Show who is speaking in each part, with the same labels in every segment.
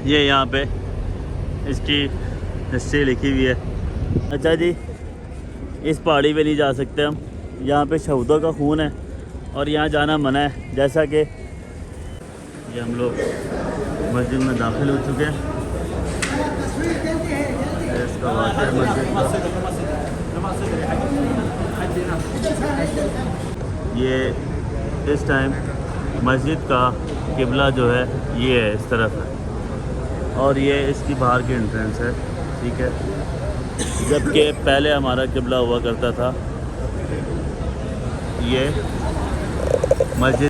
Speaker 1: ये यहाँ पे इसकी हिस्ट्री लिखी हुई है। अच्छा जी, इस पहाड़ी पे नहीं जा सकते हम, यहाँ पे शहीदों का खून है और यहाँ जाना मना है। जैसा कि ये हम लोग मस्जिद में दाखिल हो चुके हैं। इसका वाक़या मस्जिद ये इस टाइम मस्जिद का किबला जो है ये है, इस तरफ है और ये इसकी बाहर की एंट्रेंस है, ठीक है। जबकि पहले हमारा किबला हुआ करता था ये मस्जिद।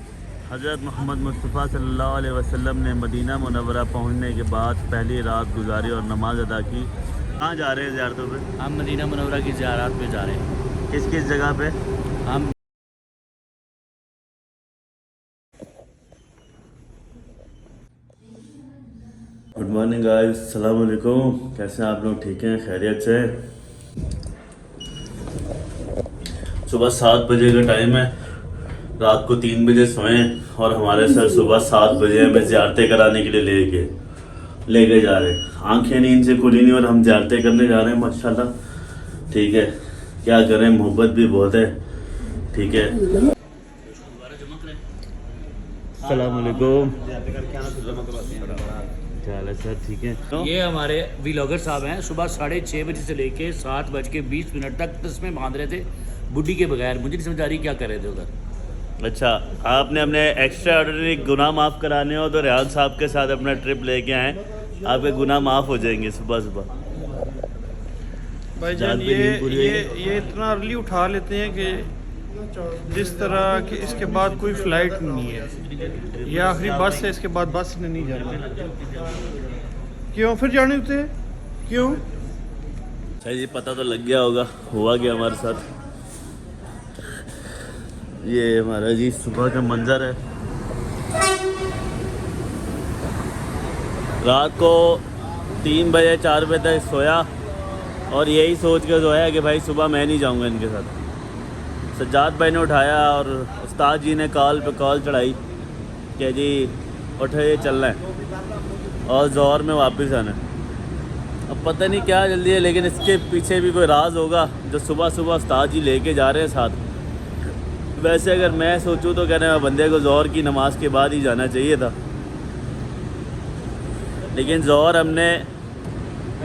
Speaker 1: हज़रत मोहम्मद मुस्तफ़ा सल्लल्लाहु अलैहि वसल्लम ने मदीना मुनव्वरा पहुंचने के बाद पहली रात गुजारी और नमाज अदा की। कहाँ जा रहे हैं ज़ियारतों पे? हम मदीना मुनव्वरा की ज़ियारत पे जा रहे हैं। किस किस जगह पे? हम गुड मॉर्निंग गाइस, अस्सलाम वालेकुम। कैसे हैं आप लोग? ठीक हैं, खैरियत से? सुबह 7 बजे का टाइम है, रात को 3 बजे सोए और हमारे सर सुबह 7 बजे हमें ज़ियारतें कराने के लिए लेके जा रहे हैं। आंखें नींद से खुली नहीं और हम ज़ियारतें करने जा रहे हैं माशाल्लाह, ठीक है। क्या करें, मोहब्बत भी बहुत है, ठीक है। अस्सलाम वालेकुम। सर ठीक है। तो
Speaker 2: ये हमारे व्लॉगर साहब हैं, सुबह 6:30 बजे से लेके 7:20 तक तस्में बांध रहे थे बुड्ढी के बगैर। मुझे नहीं समझ आ रही क्या कर रहे थे उधर।
Speaker 1: अच्छा, आपने अपने एक्स्ट्रा ऑर्डिनरी गुनाह माफ़ कराने हो तो रियाज साहब के साथ अपना ट्रिप लेके आए, आपके गुनाह माफ़ हो जाएंगे सुबह सुबह।
Speaker 3: भाईजान ये इतना अर्ली उठा लेते हैं कि जिस तरह कि इसके बाद कोई फ़्लाइट नहीं है, ये आखिरी बस है, इसके बाद बस ने नहीं जाना। क्यों फिर जाने होते हैं? क्यों?
Speaker 1: अच्छा जी, पता तो लग गया होगा हुआ क्या हमारे साथ। ये हमारा जी सुबह का मंजर है। रात को 3 बजे 4 बजे तक सोया और यही सोच के सोया कि भाई सुबह मैं नहीं जाऊंगा इनके साथ। सज्जाद भाई ने उठाया और उस्ताद जी ने कॉल पे कॉल चढ़ाई कि जी उठे, चलना है और ज़ोहर में वापस आना है। अब पता नहीं क्या जल्दी है, लेकिन इसके पीछे भी कोई राज होगा जो सुबह सुबह उस्ताद जी लेके जा रहे हैं साथ। वैसे अगर मैं सोचूं तो कहने बंदे को ज़ोहर की नमाज़ के बाद ही जाना चाहिए था, लेकिन ज़ोहर हमने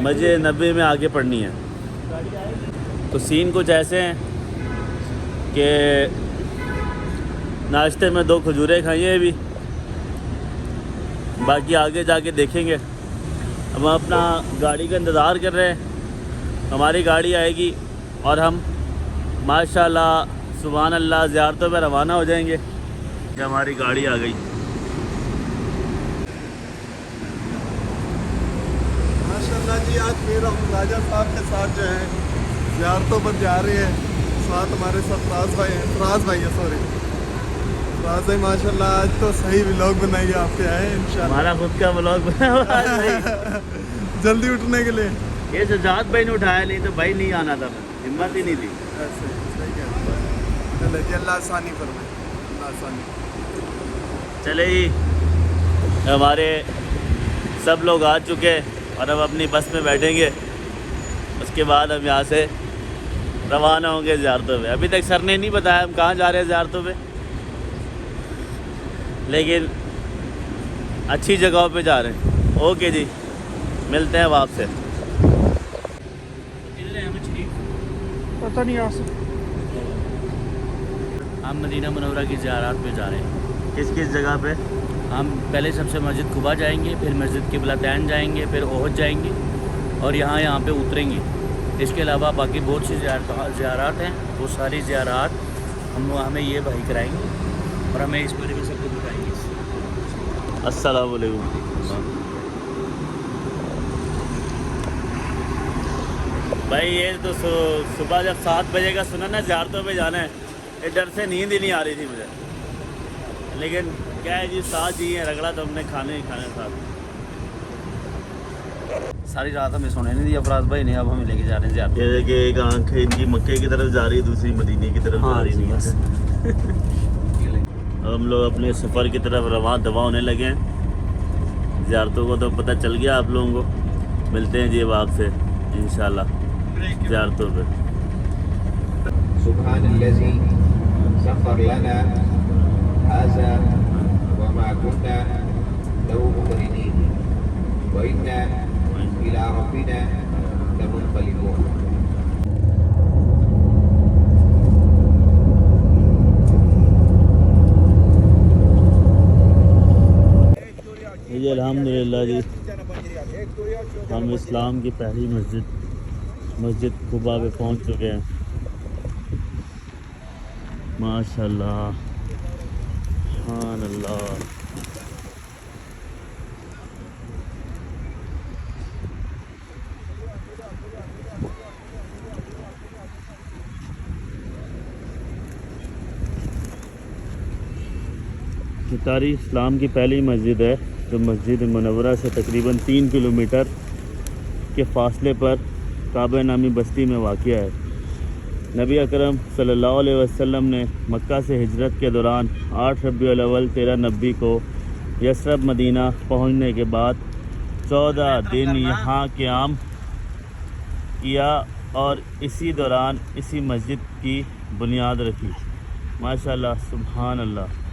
Speaker 1: मस्जिद नबी में आके पढ़नी है। तो सीन कुछ ऐसे हैं कि नाश्ते में 2 खजूरें खाई हैं अभी, बाकी आगे जाके देखेंगे। अब हम अपना गाड़ी का इंतज़ार कर रहे हैं, हमारी गाड़ी आएगी और हम माशाल्लाह सुभान अल्लाह ज़ियारतों पे रवाना हो जाएंगे। हमारी गाड़ी आ गई।
Speaker 3: माशाल्लाह जी, आज फिर हम राजा साहब के साथ जो है ज़ियारतों पर जा रहे हैं। साथ हमारे साथ फराज भाई है, फराज भाई माशाल्लाह आज तो सही व्लॉग बनाइए, आपके आए इंशाल्लाह।
Speaker 1: हमारा खुद का व्लॉग बना हुआ है
Speaker 3: जल्दी उठने के लिए।
Speaker 1: ये सज्जाद भाई ने उठाया, नहीं तो भाई नहीं आना था, हिम्मत ही नहीं थी।
Speaker 3: चले जी, अल्लाह आसानी फरमाए, अल्लाह आसानी।
Speaker 1: चले जी, हमारे सब लोग आ चुके और अब अपनी बस में बैठेंगे, उसके बाद हम यहाँ से रवाना होंगे ज़ियारतों पे। अभी तक सर ने नहीं बताया हम कहाँ जा रहे हैं ज़ियारतों पे, लेकिन अच्छी जगहों पे जा रहे हैं। ओके जी, मिलते हैं वापस से।
Speaker 3: पता नहीं आ सकता।
Speaker 2: हम मदीना मुनव्वरा की ज़ियारत पे जा रहे हैं।
Speaker 1: किस किस जगह पे?
Speaker 2: हम पहले सबसे मस्जिद कुबा जाएंगे, फिर मस्जिद क़िबलतैन जाएंगे, फिर ओहद जाएंगे और यहाँ पे उतरेंगे। इसके अलावा बाकी बहुत सी ज़ियारत हैं, वो सारी ज़ियारत हमें ये भाई कराएंगे और हमें इस बारे में सब कुछ बताएंगे।
Speaker 1: अस्सलाम वालेकुम। भाई ये तो सुबह जब 7 बजे का सुना ना ज़ियारतों पे जाना है, ये डर से नींद ही नहीं आ रही थी मुझे, लेकिन क्या है जी, साथ जी हैं, रगड़ा तो हमने खाने ही खाने साथ।
Speaker 2: सारी रात हमें सोने नहीं दिया फराज भाई ने, अब हमें लेके जा रहे हैं ज़ियारत।
Speaker 1: ये देखिए, एक आंख इनकी मक्के की तरफ जा रही है, दूसरी मदीने की तरफ जा रही है। हम लोग अपने सफ़र की तरफ रवाना होने लगे हैं। ज़ियारतों को तो पता चल गया आप लोगों को। मिलते हैं जी अब आपसे इंशाल्लाह ज़ियारतों पे।
Speaker 4: सुब्हानल्लज़ी सफ़र लना हाज़ा व मा कुन्ना लहू मुक़रिनीन व इन्ना इला रब्बिना लमुनक़लिबून।
Speaker 1: जी अल्हम्दुलिल्लाह जी, हम इस्लाम की पहली मस्जिद कुबा पे पहुंच चुके हैं। माशाल्लाह, सुभान अल्लाह। ये तारीख इस्लाम की पहली मस्जिद है जो मस्जिद मुनव्वरा से तकरीबन 3 किलोमीटर के फासले पर काबा नामी बस्ती में वाक़िया है। नबी अकरम सल्लल्लाहु अलैहि वसल्लम ने मक्का से हिजरत के दौरान 8 रबीउल अव्वल 1390 को यसरब मदीना पहुंचने के बाद 14 दिन यहाँ क़याम किया और इसी दौरान इसी मस्जिद की बुनियाद रखी। माशाल्लाह, सुभान अल्लाह।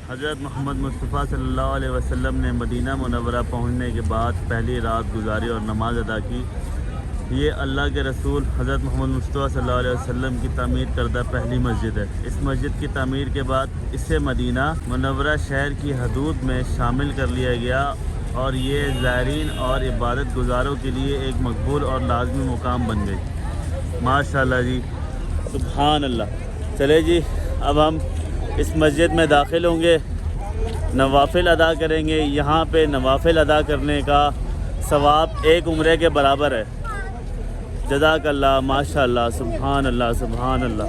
Speaker 1: हज़रत मोहम्मद मुस्तफ़ा सल्लल्लाहु अलैहि वसल्लम ने मदीना मुनव्वरा पहुंचने के बाद पहली रात गुजारी और नमाज अदा की। ये अल्लाह के रसूल हज़रत मोहम्मद मुस्तफ़ा सल्लल्लाहु अलैहि वसल्लम की तामीर करदा पहली मस्जिद है। इस मस्जिद की तामीर के बाद इसे मदीना मुनव्वरा शहर की हदूद में शामिल कर लिया गया और ये ज़ायरीन और इबादत गुजारों के लिए एक मकबूल और लाजमी मुकाम बन गई। माशाल्लाह जी, सुभान अल्लाह। चले जी, अब हम इस मस्जिद में दाखिल होंगे, नवाफिल अदा करेंगे। यहाँ पे नवाफिल अदा करने का सवाब एक उम्रे के बराबर है। जज़ाकल्लाह, माशाअल्लाह, सुभान अल्लाह, सुभान अल्लाह।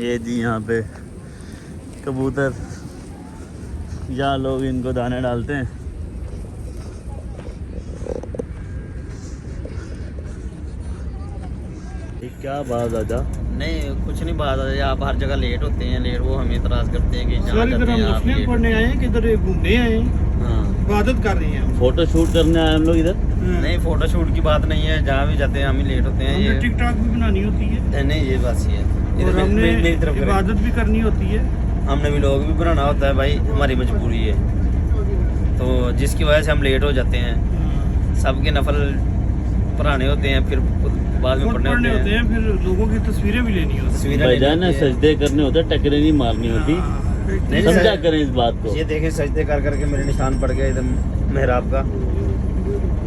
Speaker 1: ये जी यहाँ पे कबूतर, यहाँ लोग इनको दाने डालते हैं। क्या बात आजा?
Speaker 5: नहीं, कुछ नहीं बात है। आप हर जगह लेट होते हैं, लेट वो हमें इतराज़ करते हैं कि जहाँ
Speaker 3: सर इधर
Speaker 5: जाते
Speaker 3: हम
Speaker 5: हैं आप
Speaker 3: मुस्लिम
Speaker 5: लेट।
Speaker 3: पढ़ने आए हैं कि इधर घूमने आए हैं?
Speaker 5: हाँ,
Speaker 3: इबादत कर रहे हैं हम।
Speaker 1: फोटो शूट करने आए हम लोग इधर।
Speaker 5: नहीं, फोटो शूट की बात नहीं है। जहाँ भी जाते हैं हम ही लेट होते हैं।
Speaker 3: हमने
Speaker 5: ये
Speaker 3: टिकटॉक भी बनानी होती है
Speaker 5: नहीं, ये बात सही है।
Speaker 3: और
Speaker 5: इधर
Speaker 3: हमने
Speaker 5: मेरी तरफ करें।
Speaker 3: इबादत भी करनी होती है।
Speaker 5: हमने भी लोग भी बनाना होता है भाई, हमारी मजबूरी है, तो जिसकी वजह से हम लेट हो जाते हैं। सबके नफल पढ़ाने होते हैं, फिर बाद में
Speaker 3: खुद
Speaker 5: पढ़ने
Speaker 3: पढ़ने
Speaker 5: होते हैं।
Speaker 3: फिर लोगों की तस्वीरें भी लेनी होती हैं।
Speaker 5: तस्वीरें
Speaker 1: भाईजान
Speaker 5: लेनी होती हैं।
Speaker 1: सजदे करने होते, टकरे नहीं मारनी होती।
Speaker 5: नहीं,
Speaker 1: समझा
Speaker 5: सर,
Speaker 1: करें इस बात को।
Speaker 5: ये देखें, सजदे कर करके मेरे निशान पड़ गए इधर मेहराब का,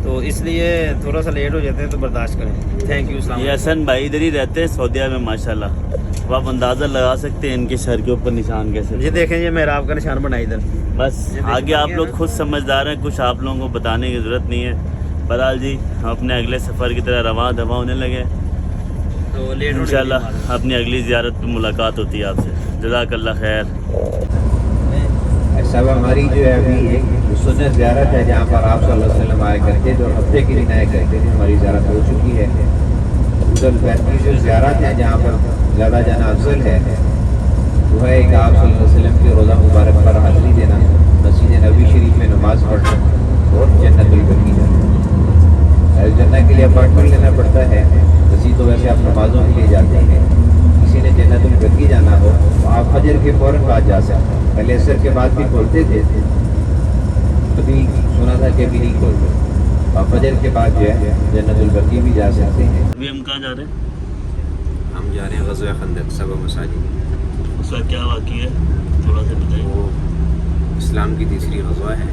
Speaker 5: तो इसलिए थोड़ा सा लेट हो जाते हैं, तो बर्दाश्त करें। Thank you.
Speaker 1: ये हसन भाई इधर ही रहते हैं सऊदीया में माशाल्लाह। अब आप अंदाज़ा लगा सकते हैं इनके सर के ऊपर निशान कैसे।
Speaker 5: ये देखें, ये मेहराब का निशान बना इधर।
Speaker 1: बस
Speaker 5: ये देख
Speaker 1: आगे आप
Speaker 5: लिया
Speaker 1: लोग
Speaker 5: ना?
Speaker 1: खुद समझदार हैं, कुछ आप लोगों को बताने की ज़रूरत नहीं है। बहरहाल जी, हम अपने अगले सफ़र की तरह रवां दवा होने लगे,
Speaker 5: तो लेट
Speaker 1: इंशाल्लाह अपनी अगली ज़ियारत पर मुलाकात होती है आपसे। जज़ाकल्लाह खैर।
Speaker 4: सब हमारी जो है अभी एक सुन्नत ज़ियारत है जहाँ पर आप सल्लल्लाहु अलैहि वसल्लम आया करते थे और हफ्ते की दिन आया करते थे। हमारी ज़ियारत हो चुकी है। उधर की जो ज़ियारत है जहाँ पर ज़्यादा जाना अफजल है वो है एक आप सल्लल्लाहु अलैहि वसल्लम के रोज़ा मुबारक पर हाज़िरी देना, मस्जिद नबी शरीफ में नमाज़ पढ़ना और जन्नतुल बकी जाना। जन्नत के लिए अपॉइंटमेंट लेना पड़ता है। वैसे तो वैसे आप नमाज़ों के लिए जाते हैं। किसी ने जन्नतुल बकी जाना हो तो आप फजर के फ़ौरन बाद जा सकते हैं। पहले असर के बाद भी खोलते थे, कभी सुना था कि अभी नहीं खोलते। आप फजर के बाद जो है जन्नतुल बकी भी जा सकते हैं।
Speaker 1: अभी हम कहाँ जा रहे हैं?
Speaker 4: हम जा रहे हैं ग़ज़वा खंदक सबा मसाजिद।
Speaker 1: उसका क्या वाक़ई है, थोड़ा सा बताइए।
Speaker 4: वो इस्लाम की तीसरी ग़ज़वा है।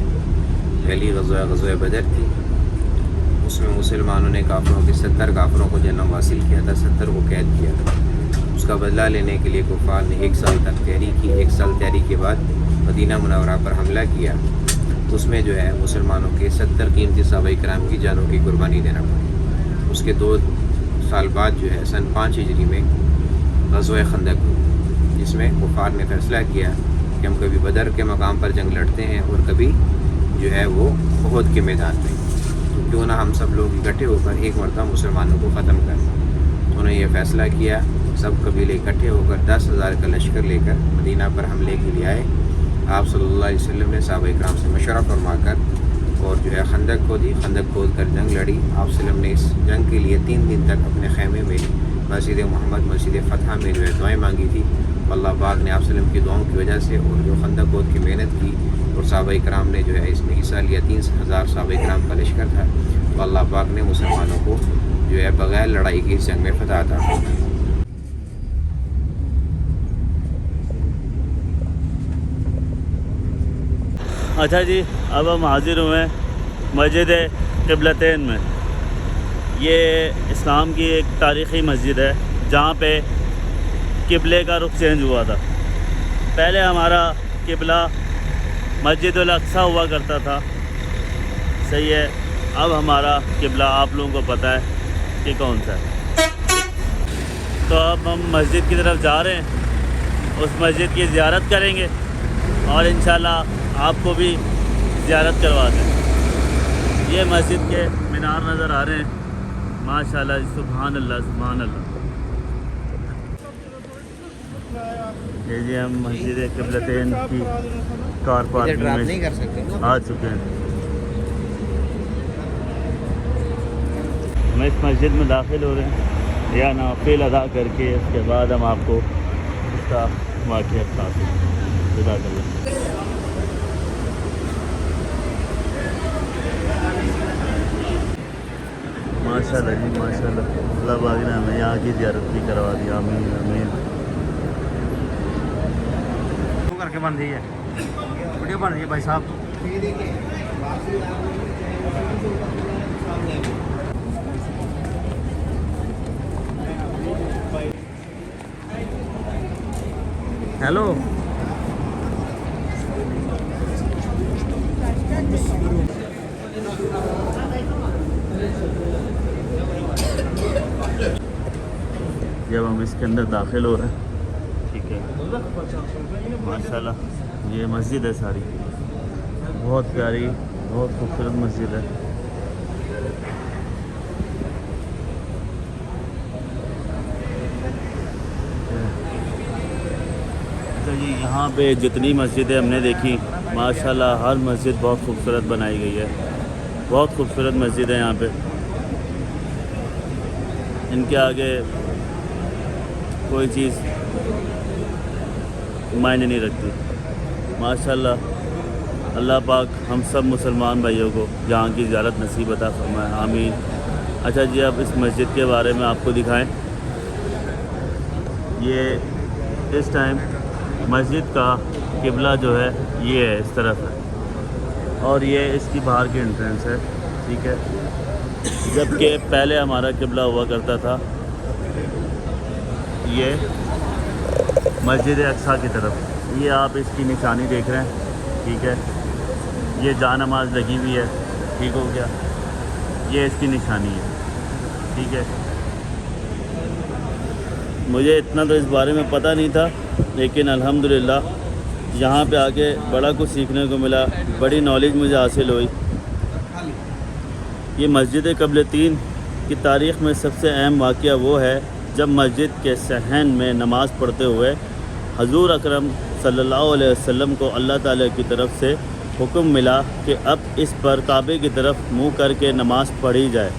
Speaker 4: पहली ग़ज़वा बदर थी। उसमें मुसलमानों ने काफिरों के 70 काफिरों को जन्म हासिल किया था, 70 को कैद किया था। उसका बदला लेने के लिए कुफ़ार ने 1 साल तक तैयारी की। 1 साल तैयारी के बाद मदीना मुनव्वरा पर हमला किया। तो उसमें जो है मुसलमानों के 70 कीमती सहाबाए किराम की जानों की कुर्बानी देना पड़ी। उसके 2 साल बाद जो है सन 5 हिजरी में ग़ज़वा खंदक हुई, जिसमें कुफ़ार ने फैसला किया कि हम कभी बदर के मकाम पर जंग लड़ते हैं और कभी जो है वो ओहद के मैदान में, तो क्यों ना हम सब लोग इकट्ठे होकर एक मरतबा मुसलमानों को ख़त्म करें। उन्होंने ये फ़ैसला किया, सब कबीले इकट्ठे होकर 10,000 का लश्कर लेकर मदीना पर हमले के लिए आए। आप सल्लल्लाहु अलैहि वसल्लम ने सहाबा इकराम से मशवरा फरमाकर और जो है खंदक खोदी, खंदक खोद कर जंग लड़ी। आप सल्लम ने इस जंग के लिए 3 दिन तक अपने खैमे में मस्जिद मोहम्मद, मस्जिद फ़तह में जो है दुआएँ मांगी थी। अल्लाह पाक ने आप सल्लम की दुआओं की वजह से और जो खंदक खोद की मेहनत की और सहाबा इकराम ने जो है इसमें हिस्सा लिया, 3,000 सहाबा इकराम का लश्कर था, तो अल्लाह पाक ने मुसलमानों को जो है बग़ैर लड़ाई की इस जंग में फतह अता फरमाई।
Speaker 1: अच्छा जी, अब हम हाजिर हुए मस्जिद क़िबलतैन में। ये इस्लाम की एक तारीख़ी मस्जिद है जहाँ पे क़िबले का रुख चेंज हुआ था। पहले हमारा क़िबला मस्जिदुल अक़सा हुआ करता था, सही है। अब हमारा क़िबला आप लोगों को पता है कि कौन सा है। तो अब हम मस्जिद की तरफ जा रहे हैं, उस मस्जिद की ज़ियारत करेंगे और इंशाल्लाह आपको भी ज़ियारत करवा दें। ये मस्जिद के मीनार नज़र आ रहे हैं, माशाल्लाह, सुभान अल्लाह, सुभान अल्लाह। ये जी हम मस्जिद क़िबलतैन की कार पार्किंग में आ चुके हैं। हम इस मस्जिद में दाखिल हो रहे हैं या नाफिल अदा करके उसके बाद हम आपको इसका वाक़या बताते हैं। विदा कर माशाल्लाह जी, माशाल्लाह, अल्लाह पाक ने हमें यहाँ की ज़ियारत भी करवा दी। आमीन आमीन।
Speaker 5: करके बन रही है वीडियो, बन रही है भाई साहब। हेलो,
Speaker 1: जब हम इसके अंदर दाखिल हो रहे हैं, ठीक है, माशाल्लाह ये मस्जिद है सारी, बहुत प्यारी, बहुत खूबसूरत मस्जिद है। तो जी यहाँ पे जितनी मस्जिदें हमने देखी, माशाल्लाह हर मस्जिद बहुत खूबसूरत बनाई गई है, बहुत खूबसूरत मस्जिद है। यहाँ पे इनके आगे कोई चीज़ मायने नहीं रखती। माशाल्लाह, अल्लाह पाक हम सब मुसलमान भाइयों को जहाँ की ज़ियारत नसीब अता फरमाए, आमीन। अच्छा जी, अब इस मस्जिद के बारे में आपको दिखाएं। ये इस टाइम मस्जिद का क़िबला जो है ये है, इस तरफ है, और ये इसकी बाहर की एंट्रेंस है, ठीक है। जबकि पहले हमारा क़िबला हुआ करता था ये मस्जिद अक़सा की तरफ। ये आप इसकी निशानी देख रहे हैं, ठीक है। ये जा नमाज लगी हुई है, ठीक हो गया, ये इसकी निशानी है, ठीक है। मुझे इतना तो इस बारे में पता नहीं था, लेकिन अल्हम्दुलिल्लाह यहाँ पे आके बड़ा कुछ सीखने को मिला, बड़ी नॉलेज मुझे हासिल हुई। ये मस्जिद क़िबलतैन की तारीख़ में सबसे अहम वाक़या वो है जब मस्जिद के सहन में नमाज़ पढ़ते हुए हजूर अकरम सल्लल्लाहु अलैहि वसल्लम को अल्लाह ताला की तरफ से हुक्म मिला कि अब इस पर काबे की तरफ मुँह करके नमाज़ पढ़ी जाए।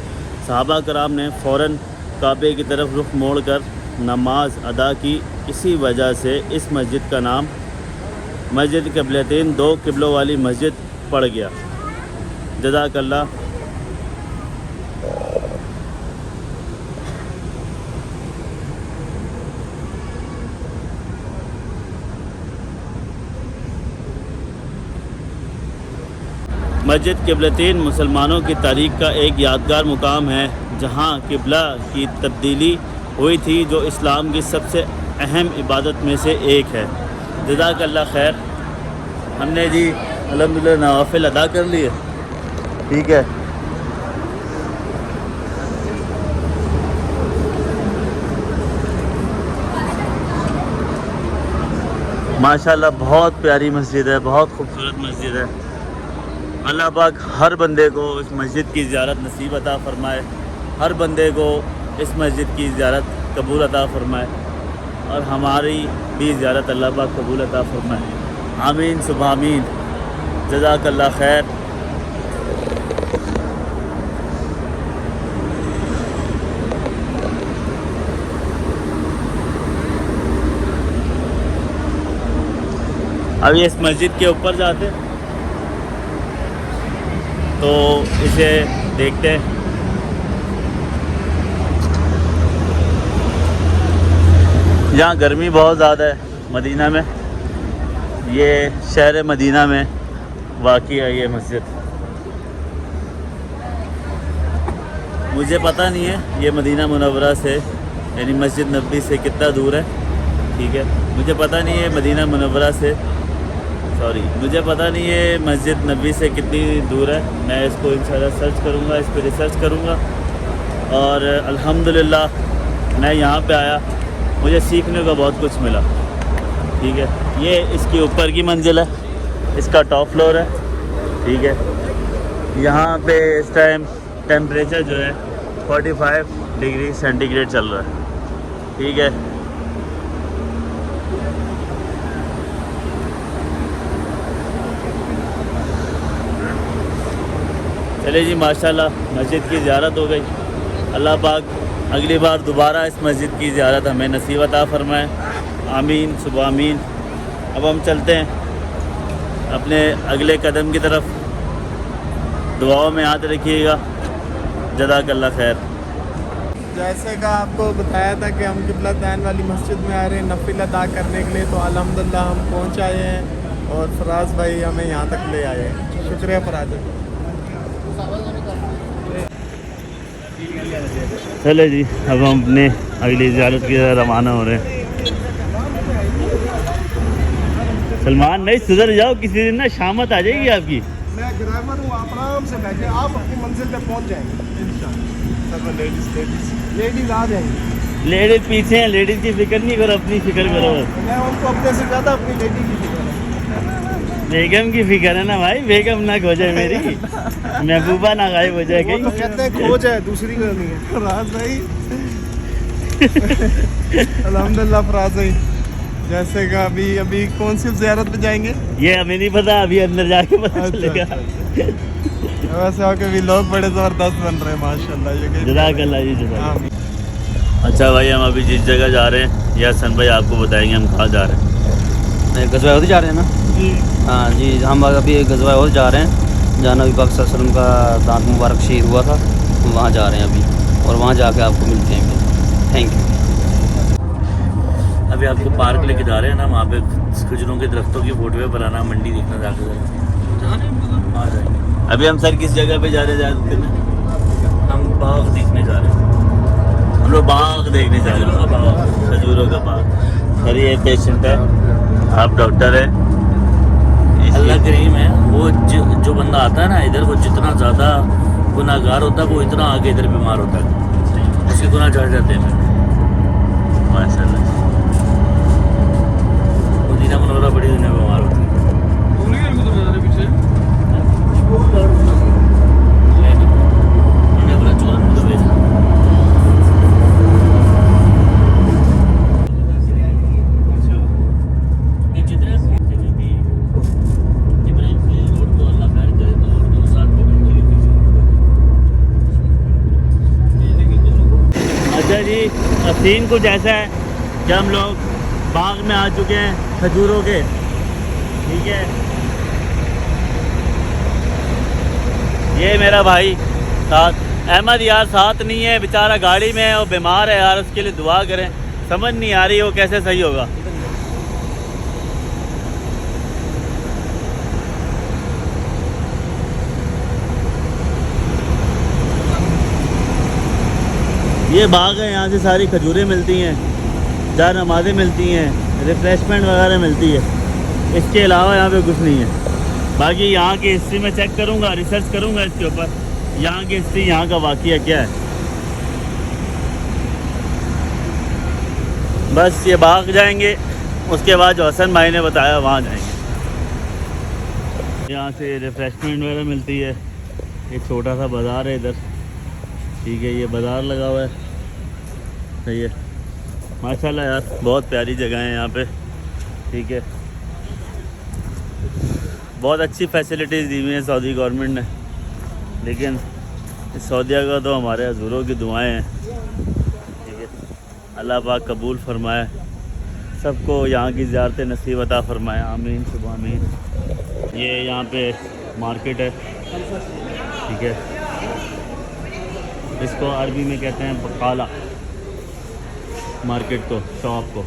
Speaker 1: सहाबा कराम ने फ़ौरन काबे की तरफ रुख मोड़ कर नमाज अदा की। इसी वजह से इस मस्जिद का नाम मस्जिद क़िबलतैन, 2 क़िबलों वाली मस्जिद पड़ गया। जज़ाकल्लाह। मस्जिद क़िबलतैन मुसलमानों की तारीख़ का एक यादगार मुकाम है जहाँ क़िबला की तब्दीली हुई थी, जो इस्लाम की सबसे अहम इबादत में से एक है। जज़ाकल्लाह खैर। हमने जी अल्हम्दुलिल्लाह नवाफिल अदा कर लिए, ठीक है। माशाल्लाह बहुत प्यारी मस्जिद है, बहुत खूबसूरत मस्जिद है। अल्लाह पाक हर बंदे को इस मस्जिद की ज़ियारत नसीब अता फ़रमाए, हर बंदे को इस मस्जिद की ज़ियारत कबूल अता फ़रमाए और हमारी भी ज़ियारत अल्लाह पाक कबूल अता फ़रमाए। आमीन सुबह आमीन। जज़ाकल्लाह खैर। अभी इस मस्जिद के ऊपर जाते तो इसे देखते हैं। यहाँ गर्मी बहुत ज़्यादा है मदीना में, ये शहर मदीना में वाक़ई है ये मस्जिद। मुझे पता नहीं है ये मदीना मुनव्वरा से यानी मस्जिद नबी से कितना दूर है, ठीक है। मुझे पता नहीं है मदीना मुनव्वरा से मुझे पता नहीं है मस्जिद नबी से कितनी दूर है। मैं इसको इंशाल्लाह सर्च करूँगा, इस पर रिसर्च करूँगा। और अल्हम्दुलिल्लाह मैं यहाँ पे आया, मुझे सीखने को बहुत कुछ मिला, ठीक है। ये इसके ऊपर की मंजिल है, इसका टॉप फ्लोर है, ठीक है। यहाँ पे इस टाइम टेम्परेचर जो है 45 डिग्री सेंटीग्रेड चल रहा है, ठीक है। चले जी माशाल्लाह मस्जिद की ज़ियारत हो गई। अल्लाह पाक अगली बार दोबारा इस मस्जिद की ज़ियारत हमें नसीब अता फ़रमाए। आमीन सुबह आमीन। अब हम चलते हैं अपने अगले कदम की तरफ। दुआओं में याद रखिएगा। जज़ाकल्लाह खैर।
Speaker 6: जैसे का आपको बताया था कि हम किबला तैन वाली मस्जिद में आ रहे हैं नफिल अदा करने के लिए, तो अल्हम्दुलिल्लाह हम पहुंच आए हैं और फराज भाई हमें यहाँ तक ले आए हैं। शुक्रिया फराज।
Speaker 1: चले जी अब हम अपने अगली ज़ियारत की तरफ रवाना हो रहे हैं। सलमान नहीं सुधर जाओ, किसी दिन ना शामत आ जाएगी आपकी।
Speaker 6: मैं ड्राइवर हूँ, आप आराम से बैठे, आप अपनी मंजिल पे पहुँच जाएंगे इंशाल्लाह। लेडीज आ जाएंगी।
Speaker 1: लेडीज़ पीछे हैं, लेडीज़ की फिक्र नहीं करो, अपनी फिक्र करो।
Speaker 6: मैं उनको अपने से ज़्यादा अपनी लेडी की फिक्र है।
Speaker 1: बेगम की फिक्र है ना भाई, बेगम ना खो जाए मेरी, महबूबा ना गायब हो जाए कहीं।
Speaker 6: वो तो कहते हैं खोज है, दूसरी करनी है। फराज भाई अल्हम्दुलिल्लाह फराज भाई जैसे का अभी कौन सी ज़ियारत पे जाएंगे
Speaker 1: ये हमें नहीं पता, अभी अंदर जाके पता चलेगा।
Speaker 6: वैसे आपके भी लोग बड़े ज़बरदस्त बन रहे हैं माशाल्लाह। ये
Speaker 1: जज़ाकल्लाह जी जज़ाकल्लाह।
Speaker 6: आमीन।
Speaker 1: अच्छा भाई हम अभी जिस जगह जा रहे हैं या हसन भाई आपको बताएंगे हम कहाँ जा रहे हैं।
Speaker 5: गजवा जा रहे हैं ना जी? हाँ जी, हम अभी गजवा जा रहे हैं जहाँ नबी पाक सल्लल्लाहु अलैहि वसल्लम का दांत मुबारक शहीद हुआ था, वहाँ जा रहे हैं अभी, और वहाँ जाके आपको मिलते हैं फिर। Thank you.
Speaker 1: अभी आपको पार्क लेके जा रहे हैं ना, वहाँ पे खजूरों के दरख्तों की फोटो पुराना मंडी देखना जाके आ जाएंगे। अभी हम सर किस जगह पे जा रहे हैं? हम बाग देखने जा रहे हैं। हम लोग बाग देखने जा रहे हैं, खजूरों का बाग। सर ये पेशेंट है, आप डॉक्टर है।
Speaker 2: अल्लाह करीम है। वो जो बंदा आता है ना इधर, वो जितना ज़्यादा गुनाहगार होता है वो इतना आगे इधर बीमार होता है, उसके गुनाह चढ़ जाते हैं।
Speaker 1: माशाल्लाह
Speaker 2: मदीना मुनव्वरा बड़ी दुनिया में बीमार होती है।
Speaker 1: सीन कुछ ऐसा है कि हम लोग बाग में आ चुके हैं खजूरों के, ठीक है। ये मेरा भाई साथ, अहमद यार साथ नहीं है, बेचारा गाड़ी में है और बीमार है यार, उसके लिए दुआ करें। समझ नहीं आ रही वो कैसे सही होगा। ये बाग है, यहाँ से सारी खजूरें मिलती हैं, चार नमाज़ें मिलती हैं, रिफ़्रेशमेंट वगैरह मिलती है। इसके अलावा यहाँ पे कुछ नहीं है। बाकी यहाँ की हिस्ट्री में चेक करूँगा, रिसर्च करूँगा इसके ऊपर, यहाँ की हिस्ट्री, यहाँ का वाक़या क्या है। बस ये बाग जाएंगे, उसके बाद जो हसन भाई ने बताया वहाँ जाएंगे। यहाँ से रिफ्रेशमेंट वगैरह मिलती है। एक छोटा सा बाज़ार है इधर, ठीक है, ये बाज़ार लगा हुआ है, सही है माशाल्लाह यार, बहुत प्यारी जगह है यहाँ पे, ठीक है। बहुत अच्छी फैसिलिटीज़ दी हुई हैं सऊदी गवर्नमेंट ने, लेकिन इस सऊदीया का तो हमारे हज़ूरों की दुआएं हैं, ठीक है। अल्लाह पाक कबूल फरमाए, सबको यहाँ की ज़ियारतें नसीब अता फरमाए, आमीन सुबह आमीन। ये यहाँ पे मार्केट है, ठीक है, इसको अरबी में कहते हैं बकाला मार्केट को, शॉप को।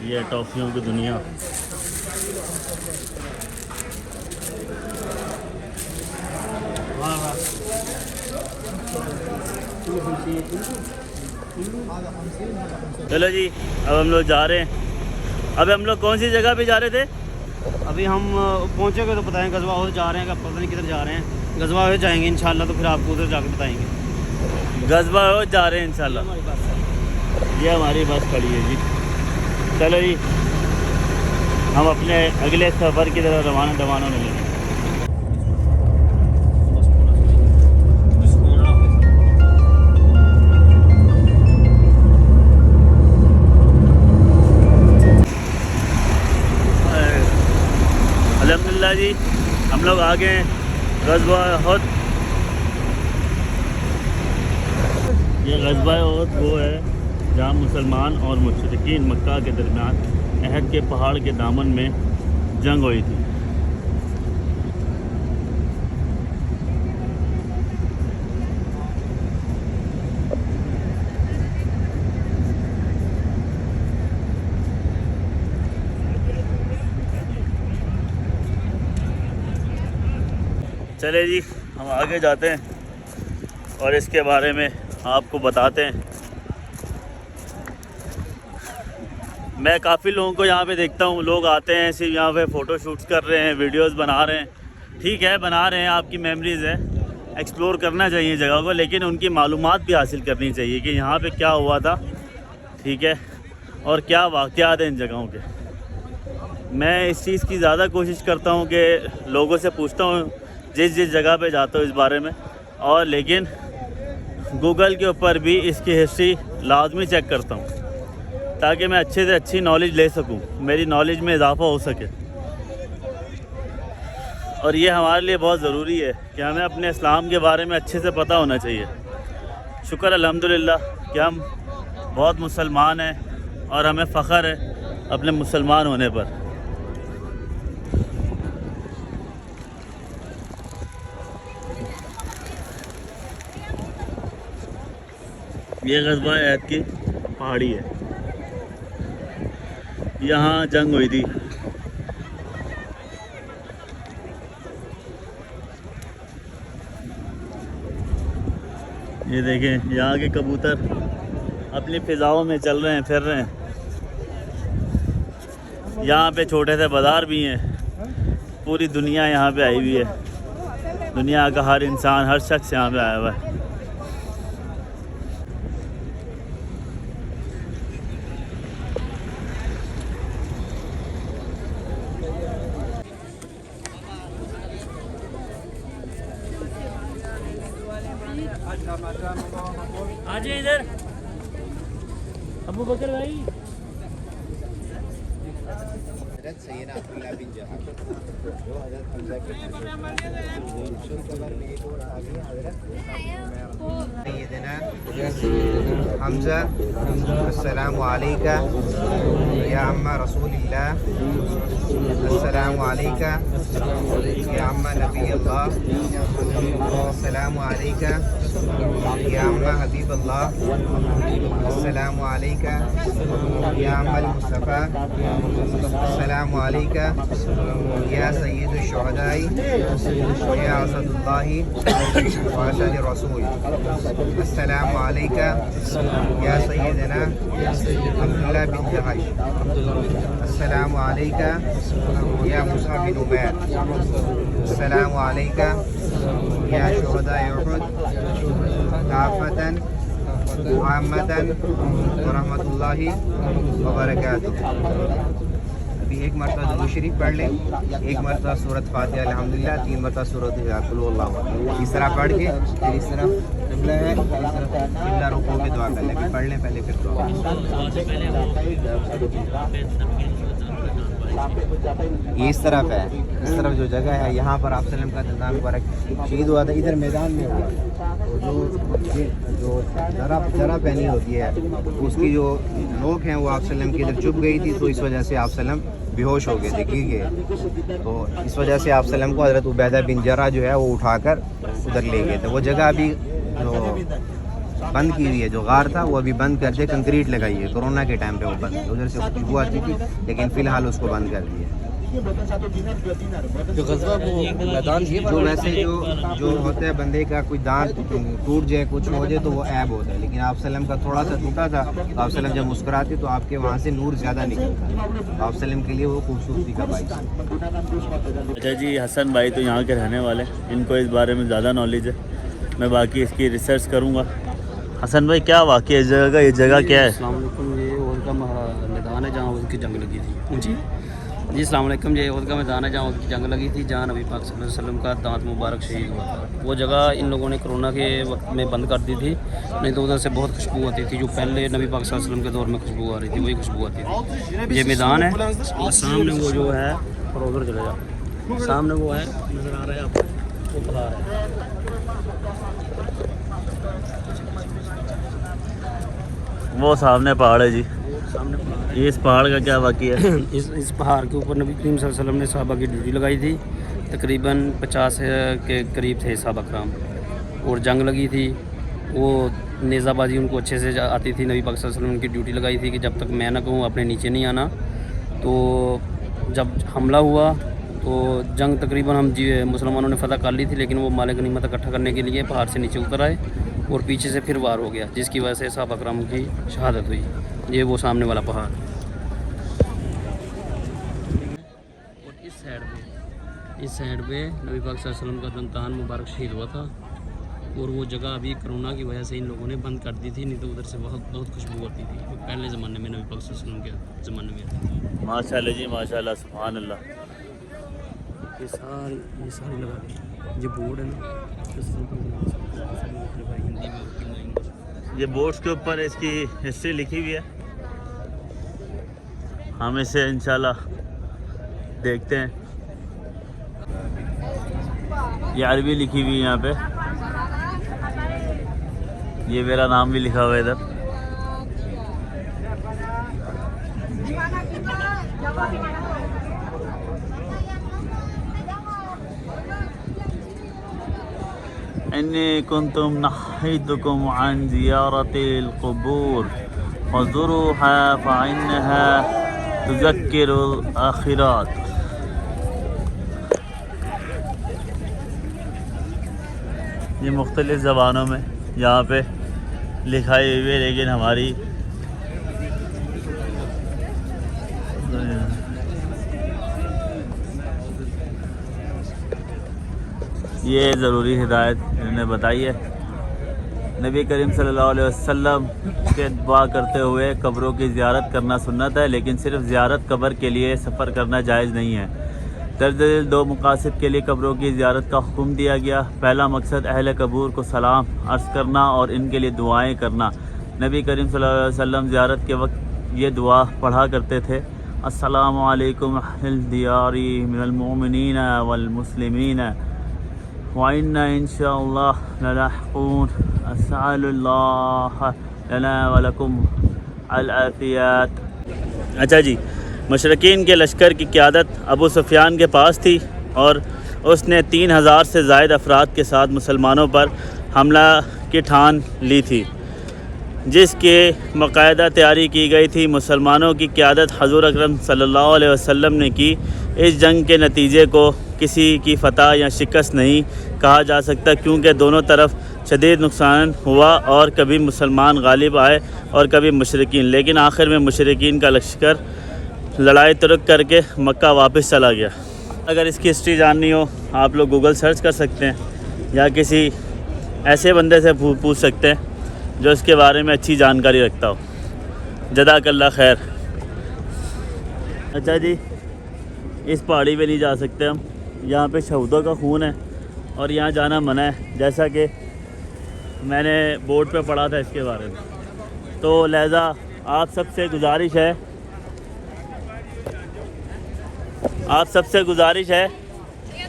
Speaker 1: ये टॉफियों की दुनिया, चलो जी अब हम लोग जा रहे हैं। अब हम लोग कौन सी जगह पे जा रहे थे?
Speaker 5: अभी हम पहुँचेंगे तो बताएंगे, गजवा हाउस जा रहे हैं, पता नहीं किधर जा रहे हैं, गजवा हाउस जाएंगे इंशाल्लाह, तो फिर आपको उधर जाकर बताएंगे।
Speaker 1: गजवा हाउस जा रहे हैं इंशाल्लाह। ये हमारी बस खड़ी है जी। चलो जी हम अपने अगले सफ़र की तरफ रवाना मिलेंगे। अल्हम्दुलिल्लाह जी हम लोग आ गए गज़वा उहद। ये गज़वा उहद वो है जहाँ मुसलमान और मुशरिकीन मक्का के दरमियान अहद के पहाड़ के दामन में जंग हुई थी। चले जी हम आगे जाते हैं और इसके बारे में आपको बताते हैं। मैं काफ़ी लोगों को यहाँ पे देखता हूँ, लोग आते हैं सिर्फ यहाँ पे फ़ोटो शूट्स कर रहे हैं, वीडियोस बना रहे हैं, ठीक है बना रहे हैं, आपकी मेमोरीज़ है, एक्सप्लोर करना चाहिए जगह को, लेकिन उनकी मालूमात भी हासिल करनी चाहिए कि यहाँ पे क्या हुआ था, ठीक है, और क्या वाक़यात हैं इन जगहों के। मैं इस चीज़ की ज़्यादा कोशिश करता हूँ कि लोगों से पूछता हूँ जिस जगह पे जाता हूँ इस बारे में, और लेकिन गूगल के ऊपर भी इसकी हिस्ट्री लाजमी चेक करता हूँ ताकि मैं अच्छे से अच्छी नॉलेज ले सकूँ, मेरी नॉलेज में इजाफ़ा हो सके। और ये हमारे लिए बहुत ज़रूरी है कि हमें अपने इस्लाम के बारे में अच्छे से पता होना चाहिए। शुक्र अल्हम्दुलिल्लाह कि हम बहुत मुसलमान हैं और हमें फ़ख्र है अपने मुसलमान होने पर। ये गज़वा उहद की पहाड़ी है, यहाँ जंग हुई थी। ये देखें यहाँ के कबूतर अपनी फ़िज़ाओं में चल रहे हैं, फिर रहे हैं। यहाँ पे छोटे से बाज़ार भी हैं, पूरी दुनिया यहाँ पे आई हुई है, दुनिया का हर इंसान, हर शख्स यहाँ पे आया हुआ है। आज इधर अबू बकर भाई।
Speaker 4: सैयदना अब्दुल्लाह बिन जहां जो हज़रत हमज़ा के सैयदना हमज़ा अस्सलामु अलैका या अम्मा रसूलिल्लाह, अस्सलामु अलैका या अम्मा नबी अल्लाह, अस्सलामु अलैका
Speaker 7: या अम्मा हबीबल्लाह अस्सलामु अलैका या अम्मल मुस्तफ़ा अस्सलामु अलैका या सय्यदुश शुहदाई या असदुल्लाहि व असद रसूल अस्सलामु अलैका या सय्यदना अब्दुल्लाह बिन जहश अस्सलामु अलैका या मुसा बिन उमैर अस्सलामु अलैका या शुहदाए उहुद काफ़तन मुहम्मदन व रहमतुल्लाहि व बरकातुहू। अभी एक मरतबा दुरूद शरीफ पढ़ लें, एक मरतबा सूरत फातिहा अल्हम्दुलिल्लाह, 3 मरतबा सूरत कुल हुवल्लाहु अहद। इस तरह पढ़ के फिर इस तरफ क़िबला है, क़िबला रुकू में दुआ कर लें। पढ़ लें पहले फिर दुआ। ये इस तरफ है, इस तरफ जो जगह है यहाँ पर आप सल्लम का दंदान मुबारक शहीद हुआ था, इधर मैदान में हुआ। तो जो जरा पहनी होती है उसकी जो नोक हैं वो आप सल्लम की इधर चुभ गई थी, तो इस वजह से आप सल्लम बेहोश हो गए थे, गिर गए। तो इस वजह से आप सल्लम को हज़रत उबैदा बिन जरा जो है वो उठाकर उधर ले गए थे। वो जगह अभी जो बंद की हुई है, जो गार था वो अभी बंद करके कंक्रीट लगाई है। कोरोना के टाइम पे वो बंद, उधर से खुशबू आती थी, लेकिन फ़िलहाल उसको बंद कर दिया।
Speaker 5: जो गज़वा वो मैदान
Speaker 7: जो वैसे जो होता है बंदे का कोई दांत टूट जाए, कुछ हो जाए तो वो ऐब होता है, लेकिन आप सल्लम का थोड़ा सा टूटा था, तो आप सल्लम जब मुस्कुराते तो आपके वहाँ से नूर ज़्यादा निकलता है, तो आप सल्लम के लिए वो खूबसूरती का बाइस।
Speaker 1: अच्छा जी, हसन भाई तो यहाँ के रहने वाले, इनको इस बारे में ज़्यादा नॉलेज है। मैं बाकी इसकी रिसर्च करूँगा। हसन भाई क्या वाक़ई इस जगह का, ये जगह क्या है?
Speaker 5: अस्सलाम वालेकुम। ये ओहद का मैदान है जहाँ उनकी जंग लगी थी। जी जी, अस्सलाम वालेकुम। ये ओहद का मैदान है जहाँ उनकी जंग लगी थी, जहाँ नबी पाक सल्लल्लाहु अलैहि वसल्लम का दांत मुबारक शहीद हुआ था। वो जगह इन लोगों ने कोरोना के वक्त में बंद कर दी थी, नहीं तो उधर से बहुत खुशबू आती थी। जो पहले नबी पाक सल्लल्लाहु अलैहि वसल्लम के दौर में खुशबू आ रही थी, वही खुशबू आती थी। ये मैदान है और सामने वो जो है, और उधर चले जाओ, सामने वो है, नज़र आ रहा है आपको, वो पहाड़ है।
Speaker 1: वो सामने पहाड़ है जी,
Speaker 5: सामने पहाड़
Speaker 1: ये इस पहाड़ का क्या वाक़ई है?
Speaker 5: इस पहाड़ के ऊपर नबी करीम सल्लल्लाहु अलैहि वसल्लम ने सहाबा की ड्यूटी लगाई थी। तकरीबन 50 के करीब थे सहाबा कराम, और जंग लगी थी। वो नेज़ाबाजी उनको अच्छे से आती थी। नबी पाक सल्लल्लाहु अलैहि वसल्लम की ड्यूटी लगाई थी कि जब तक मैं ना कहूँ अपने नीचे नहीं आना। तो जब हमला हुआ तो जंग तकरीबन मुसलमानों ने फ़तह कर ली थी, लेकिन वो माल गनीमत इकट्ठा करने के लिए पहाड़ से नीचे उतर आए और पीछे से फिर वार हो गया, जिसकी वजह से सहाबा कराम की शहादत हुई। ये वो सामने वाला पहाड़, और इस साइड पे नबी पाक सल्लल्लाहु अलैहि वसल्लम का दंतान मुबारक शहीद हुआ था। और वो जगह अभी कोरोना की वजह से इन लोगों ने बंद कर दी थी, नहीं तो उधर से बहुत खुशबू आती थी। वो पहले ज़माने में नबी पाक सल्लल्लाहु अलैहि वसल्लम के ज़माने में।
Speaker 1: माशाल्लाह जी, माशाल्लाह, सुभान अल्लाह।
Speaker 5: ये सारी लगा दी, ये बोर्ड है ना, हिंदी में, उर्दू में, इंग्लिश।
Speaker 1: ये बोर्ड्स के ऊपर इसकी हिस्ट्री लिखी हुई है। हम इसे इंशाल्लाह देखते हैं। ये अरबी लिखी हुई है यहाँ पे, ये मेरा नाम भी लिखा हुआ है इधर। इन्नी कुंतुम नहीतुकुम अन ज़ियारतिल क़ुबूर फ़ज़ुरूहा फ़इन्नहा तुज़क्किरुल आखिरात। ये मुख्तलिफ़ ज़बानों में यहाँ पे लिखाई हुई है, लेकिन हमारी ये ज़रूरी हिदायत इन्होंने बताई है। नबी करीम सल्लल्लाहु अलैहि वसल्लम के दुआ करते हुए कब्रों की ज़ियारत करना सुन्नत है, लेकिन सिर्फ ज़ियारत कब्र के लिए सफ़र करना जायज़ नहीं है। दरअसल 2 मकासद के लिए कब्रों की ज़ियारत का हुक्म दिया गया। पहला मकसद अहले कबूर को सलाम अर्ज़ करना और इनके लिए दुआएं करना। नबी करीम सल्लल्लाहु अलैहि वसल्लम ज़ियारत के वक्त ये दुआ पढ़ा करते थे, अस्सलामु अलैकुम अहल दियारी मिनल मोमिनीन वल मुस्लिमीन व इन्ना इंशाअल्लाह ललाहिक़ून अस्सलाल्लाह लना व लकुम अल आफियत। अच्छा जी, मशरकीन के लश्कर की क़यादत अबू सुफियान के पास थी और उसने 3000 से ज़ायद अफराद के साथ मुसलमानों पर हमला की ठान ली थी, जिसके बाकायदा तैयारी की गई थी। मुसलमानों की क़यादत हज़ूर अकरम सल्लल्लाहु अलैहि वसल्लम ने की। इस जंग के नतीजे को किसी की फ़तह या शिकस्त नहीं कहा जा सकता, क्योंकि दोनों तरफ शदीद नुकसान हुआ और कभी मुसलमान गालिब आए और कभी मुशरिकीन, लेकिन आखिर में मुशरिकीन का लश्कर लड़ाई तुर्क करके मक्का वापस चला गया। अगर इसकी हिस्ट्री जाननी हो आप लोग गूगल सर्च कर सकते हैं या किसी ऐसे बंदे से पूछ सकते हैं जो इसके बारे में अच्छी जानकारी रखता हो। जज़ाकल्लाह खैर। अच्छा जी, इस पहाड़ी पे नहीं जा सकते हम, यहाँ पे शहीदों का खून है और यहाँ जाना मना है, जैसा कि मैंने बोर्ड पे पढ़ा था इसके बारे में। तो लिहाजा आप सबसे गुजारिश है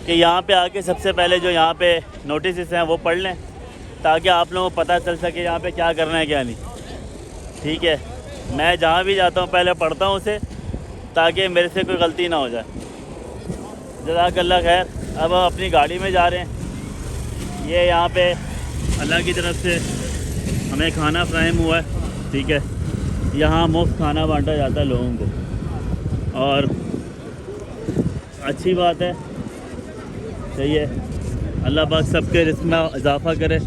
Speaker 1: कि यहाँ पे आके सबसे पहले जो यहाँ पे नोटिस हैं वो पढ़ लें, ताकि आप लोगों को पता चल सके यहाँ पे क्या करना है क्या नहीं। ठीक है, मैं जहाँ भी जाता हूँ पहले पढ़ता हूँ उसे, ताकि मेरे से कोई गलती ना हो जाए। जज़ाकल्लाह खैर। अब हम अपनी गाड़ी में जा रहे हैं। ये यहाँ पे अल्लाह की तरफ से हमें खाना फ्राहम हुआ है। ठीक है, यहाँ मुफ्त खाना बांटा जाता है लोगों को और अच्छी बात है, सही है। अल्लाह पाक सबके रिस्क में इजाफ़ा करे।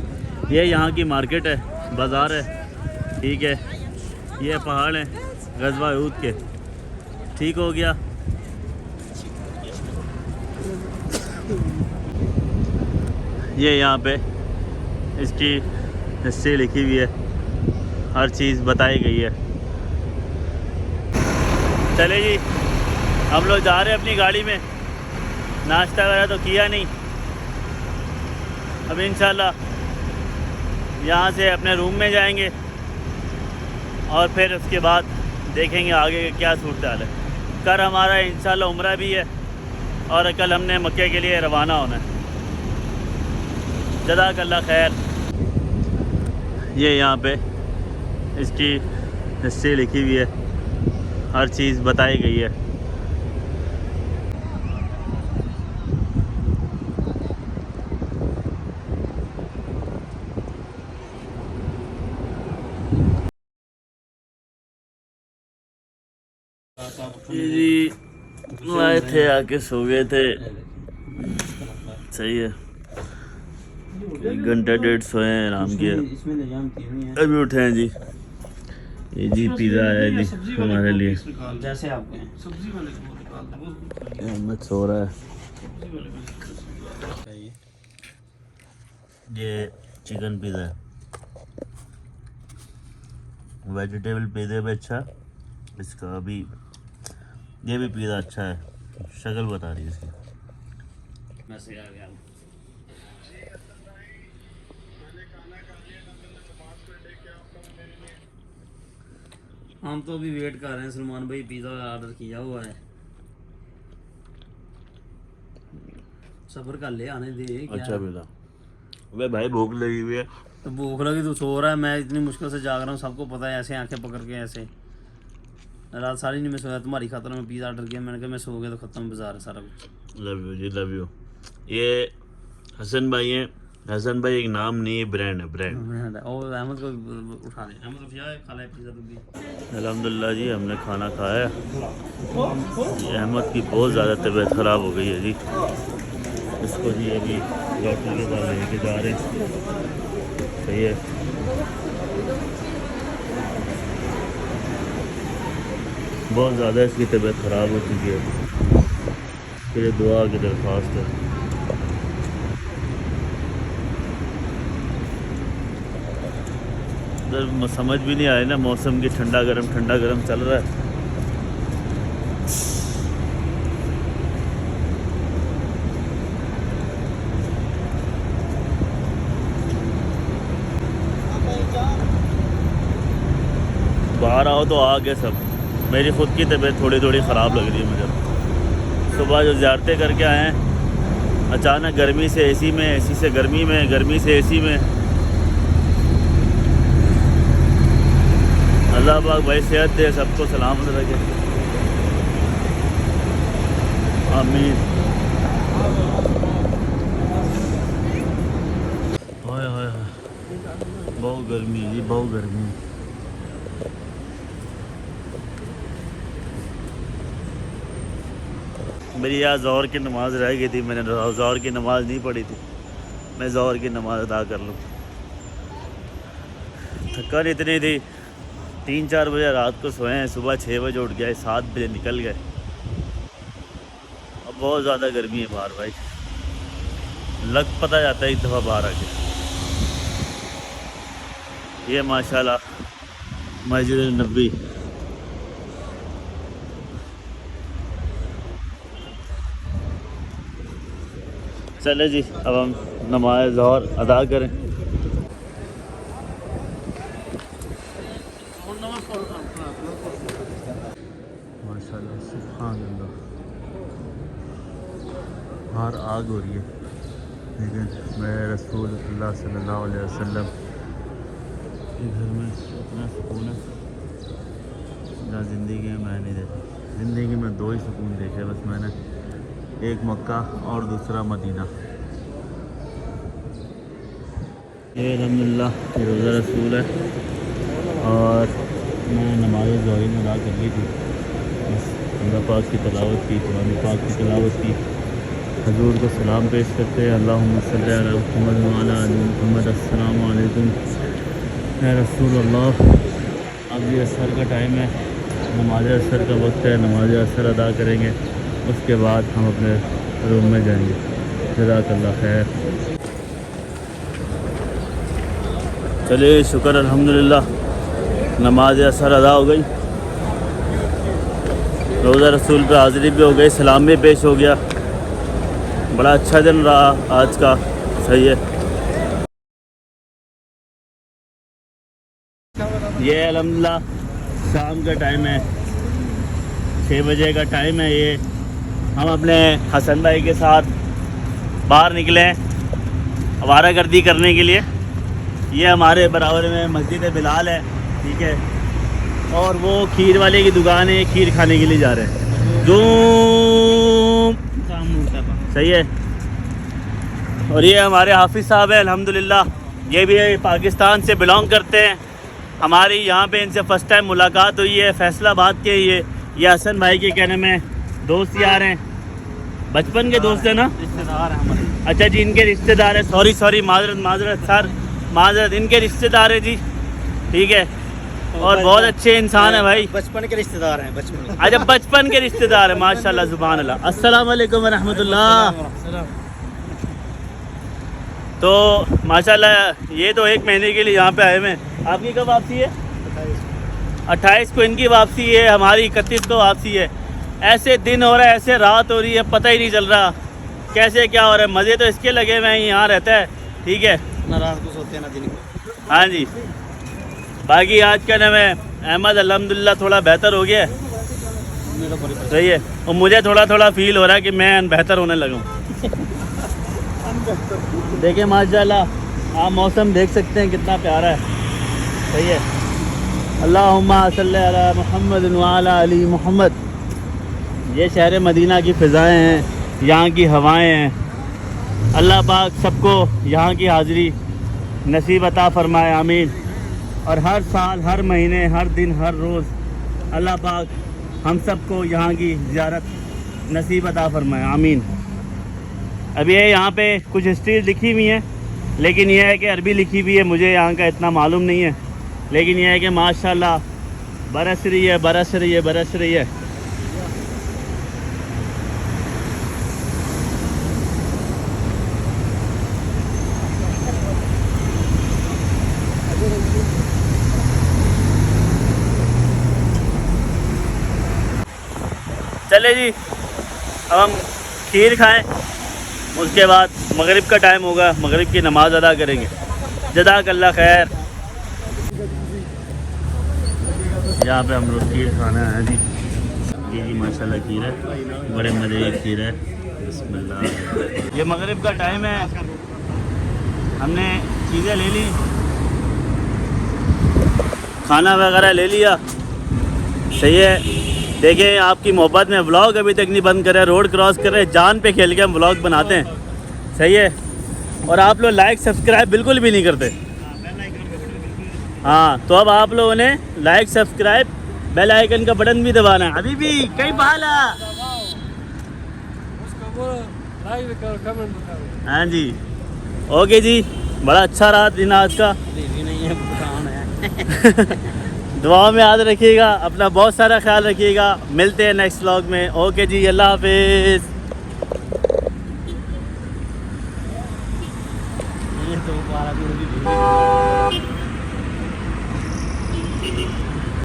Speaker 1: ये यहाँ की मार्केट है, बाज़ार है। ठीक है, ये पहाड़ हैं ग़ज़वा उहद के। ठीक हो गया। ये यहाँ पे इसकी हिस्ट्री लिखी हुई है, हर चीज़ बताई गई है। चले जी, हम लोग जा रहे हैं अपनी गाड़ी में। नाश्ता वगैरह तो किया नहीं। अब इंशाल्लाह यहाँ से अपने रूम में जाएंगे और फिर उसके बाद देखेंगे आगे क्या सूरत हाल है। कल हमारा इंशाल्लाह उम्रा भी है और कल हमने मक्के के लिए रवाना होना है। जज़ाकल्लाह खैर। ये यहाँ पे इसकी हिस्ट्री लिखी हुई है, हर चीज़ बताई गई है। जी आए थे, आके सो गए थे। सही है, 1 घंटा 1.5 सोए हैं, आराम किया, अभी उठे हैं जी। ये जी पिज़्ज़ा है जी हमारे लिए।
Speaker 5: जैसे आपके
Speaker 1: अहमद सो रहा है। ये चिकन पिज़्ज़ा है, वेजिटेबल पिज़्ज़ा भी अच्छा इसका। अभी ये भी पिज़्ज़ा अच्छा है, शक्ल बता रही है इसकी।
Speaker 5: मैसेज आ गया। हम तो अभी वेट कर रहे हैं, सलमान भाई पिज़्ज़ा ऑर्डर किया हुआ है, सब्र कर ले, आने दे।
Speaker 1: अच्छा पिज़्ज़ा। वे भाई भूख लगी हुई है।
Speaker 5: तो भूख लगी तो सो रहा है, मैं इतनी मुश्किल से जाग रहा हूँ, सबको पता है। ऐसे आंखें पकड़ के ऐसे रात सारी नहीं मैं सोया, तुम्हारी खातर में पिज़्ज़ा ऑर्डर किया। मैंने कहा मैं सो गया तो ख़त्म बाजार है सारा कुछ।
Speaker 1: लव यू जी, लव यू। ये हसन भाई हैं। हसन भाई एक नाम नहीं है, ब्रांड है, ब्रांड।
Speaker 5: और अहमद को उठा दे, अहमद को खा ले पिज़्ज़ा तुम भी।
Speaker 1: अल्हम्दुलिल्लाह जी, हमने खाना खाया। ये अहमद की बहुत ज़्यादा तबीयत ख़राब हो गई है जी। इसको जी अभी डॉक्टर के पास लेके जा रहे हैं। सही है, बहुत ज़्यादा इसकी तबीयत ख़राब हो चुकी है। फिर दुआ की दरख्वास्त है। इधर समझ भी नहीं आ रही ना, मौसम की ठंडा गरम चल रहा है। बाहर आओ तो आ गए सब। मेरी ख़ुद की तबीयत थोड़ी ख़राब लग रही है मुझे। सुबह जो ज़ियारतें करके आए हैं, अचानक गर्मी से एसी में, एसी से गर्मी में, गर्मी से एसी में। अल्लाह पाक भाई सेहत दे, सबको सलामत रखे। आमीन। हाय हाय हाय। बहुत गर्मी है जी, बहुत गर्मी है। मेरी यहाँ ज़ोहर की नमाज़ रह गई थी, मैंने ज़ोहर की नमाज़ नहीं पढ़ी थी। मैं ज़ोहर की नमाज़ अदा कर लूँ। थकान इतनी थी, 3-4 बजे रात को सोए हैं, सुबह 6 बजे उठ गए, 7 बजे निकल गए। अब बहुत ज़्यादा गर्मी है बाहर भाई, लग पता जाता है एक दफ़ा बाहर आके। ये माशाल्लाह मस्जिद नबी। चले जी, अब हम नमाज़ ज़ोहर अदा करें। माशाल्लाह सुभान अल्लाह, बाहर आग हो रही है, लेकिन मैं रसूल अल्लाह सल्लल्लाहु अलैहि वसल्लम के घर में इतना सुकून है जहाँ ज़िंदगी में मैं नहीं देखा। ज़िंदगी में 2 ही सुकून देखे बस मैंने, एक मक्का और दूसरा मदीना। ये अल्हम्दुलिल्लाह रोज़ा रसूल है और मैं नमाज़ ज़ोहर में अदा कर ली थी। बस अल्लाह पाक की तिलावत की, कुरान पाक की तिलावत की, हजूर को सलाम पेश करते हैं। अल्लाहुम्मा सल्ली अला मुहम्मद व अला आलि मुहम्मद। अस्सलामु अलैकुम या रसूलल्लाह। अब ये असर का टाइम है, नमाज असर का वक्त है, नमाज असर अदा करेंगे, उसके बाद हम अपने रूम में जाएंगे। जज़ाकल्लाह खैर। चलिए शुक्र अल्हम्दुलिल्लाह, नमाज असर अदा हो गई, रोज़ा रसूल पे हाज़िरी भी हो गई, सलाम भी पेश हो गया। बड़ा अच्छा दिन रहा आज का, सही है। ये अल्हम्दुलिल्लाह शाम का टाइम है, 6 बजे का टाइम है। ये हम अपने हसन भाई के साथ बाहर निकले हैं आवारागर्दी करने के लिए। ये हमारे बराबर में मस्जिद बिलाल है, ठीक है, और वो खीर वाले की दुकान है, खीर खाने के लिए जा रहे हैं। जो सही है। और ये हमारे हाफिज़ साहब है अल्हम्दुलिल्लाह, ये भी पाकिस्तान से बिलोंग करते हैं। हमारी यहाँ पे इनसे फ़र्स्ट टाइम मुलाकात हुई है, फैसलाबाद के। ये हसन भाई के कहने में दोस्त यार हैं, बचपन के दोस्त हैं ना, रिश्तेदार हैं हमारे। अच्छा जी, इनके रिश्तेदार हैं। सॉरी माजरत सर, माजरत, इनके रिश्तेदार हैं जी, ठीक है। और बहुत अच्छे इंसान है भाई,
Speaker 2: बचपन के रिश्तेदार हैं, बचपन।
Speaker 1: अच्छा बचपन के रिश्तेदार है, माशाल्लाह सुभान अल्लाह। अस्सलाम वालेकुम व रहमतुल्लाह। तो माशाल्लाह ये तो 1 महीने के लिए यहाँ पे आए हुए हैं। आपकी कब वापसी है? 28 को इनकी वापसी है, हमारी 31 को वापसी है। ऐसे दिन हो रहा है, ऐसे रात हो रही है, पता ही नहीं चल रहा कैसे क्या हो रहा है। मज़े तो इसके लगे हुए हैं, यहाँ रहता है, ठीक है,
Speaker 2: ना रात को सोते हैं ना दिन को।
Speaker 1: हाँ जी। बाकी आज का नाम है अहमद, अल्हम्दुलिल्लाह थोड़ा बेहतर हो गया है, सही है। और मुझे थोड़ा थोड़ा फील हो रहा है कि मैं बेहतर होने लगा हूँ। देखिए माशाल्लाह, आप मौसम देख सकते हैं कितना प्यारा है, सही है। अल्लाहुम्मा सल्ली अला मुहम्मद व अला आलि मुहम्मद। ये शहर मदीना की फ़िज़ाएँ हैं, यहाँ की हवाएं हैं। अल्लाह पाक सबको यहाँ की हाज़िरी नसीब अता फ़रमाए, आमीन। और हर साल, हर महीने, हर दिन, हर रोज़ अल्लाह पाक हम सबको यहाँ की ज़ियारत नसीब अता फ़रमाए, आमीन। अब ये यहाँ पे कुछ हिस्ट्री लिखी हुई है, लेकिन यह है कि अरबी लिखी हुई है, मुझे यहाँ का इतना मालूम नहीं है। लेकिन यह है कि माशाल्लाह बरस रही है, बरस रही है, बरस रही है। चले जी, अब हम खीर खाएं, उसके बाद मगरिब का टाइम होगा, मगरिब की नमाज़ अदा करेंगे। जज़ाकल्लाह खैर। यहाँ पे हम लोग खीर खाना है जी। ये जी माशाल्लाह खीर है, बड़े मज़े की खीर है। बिस्मिल्लाह। ये मगरिब का टाइम है, हमने चीज़ें ले ली, खाना वगैरह ले लिया, सही है। देखिए आपकी मोहब्बत में व्लॉग अभी तक नहीं बंद करे, रोड क्रॉस कर रहे, जान पे खेल के हम व्लॉग बनाते हैं, सही है। और आप लोग लाइक सब्सक्राइब बिल्कुल भी नहीं करते, हाँ, तो अब आप लोगों ने लाइक, सब्सक्राइब, बेल आइकन का बटन भी दबाना है। अभी भी कई बहाला। हाँ जी, ओके जी, बड़ा अच्छा रहा दिन आज का।
Speaker 5: नहीं है
Speaker 1: दुआ में याद रखिएगा, अपना बहुत सारा ख्याल रखिएगा। मिलते हैं नेक्स्ट व्लॉग में। ओके जी, अल्लाह हाफिज़।
Speaker 5: ये तो 12 दिन भी